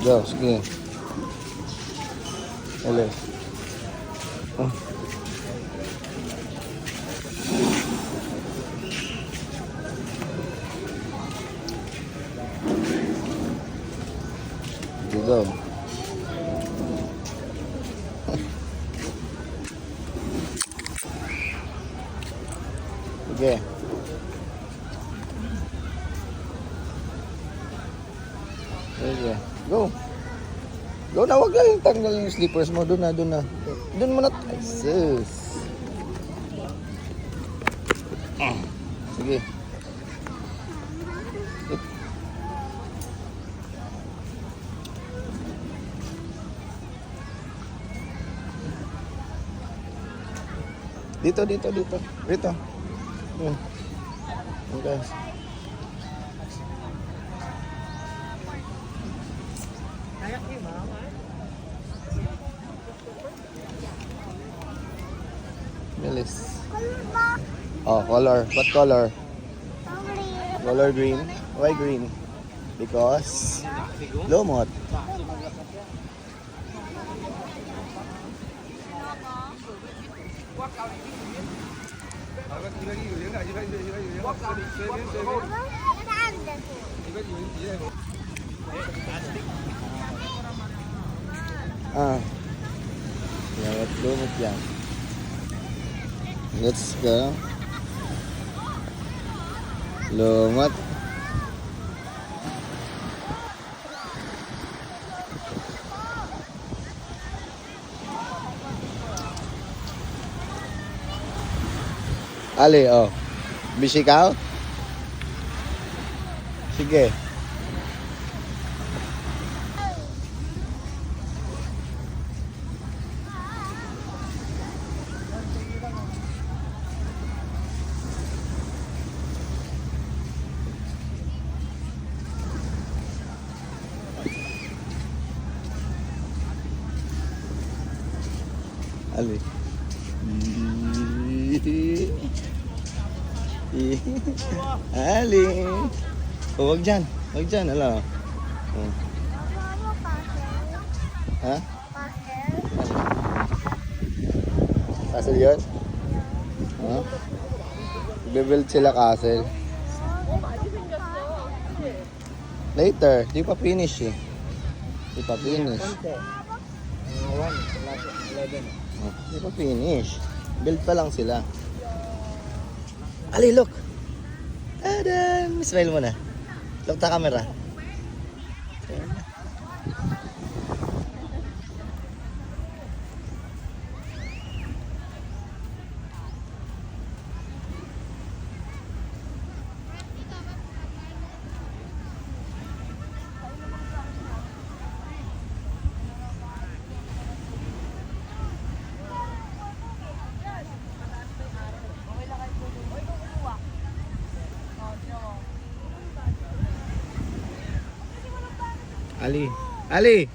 Go, sige. Hello. Oh. Go. Sige. Sige. Go. Go na, wag lang tanggal yung slippers mo. Doon na, doon na. Doon mo na. Ay, sus. Sige. Dito, dito, dito. Dito. Okay. Bilis. Oh, color. What color? Color green. Why green? Because lumot. Yeah, lumot yan. Let's go. Lumot. Ali, oh. Bisikaw? Sige. Ali. Ali. Oh, wag dyan. Wag dyan. Ala. Oh. Ha? Castle yun? Ha? Build sila castle. Later. Di pa finish eh. Di pa finish. Di pa finish. Build pa lang sila. Ali, look! Adam! Smile mo na. Look ta camera. Ali. Ali!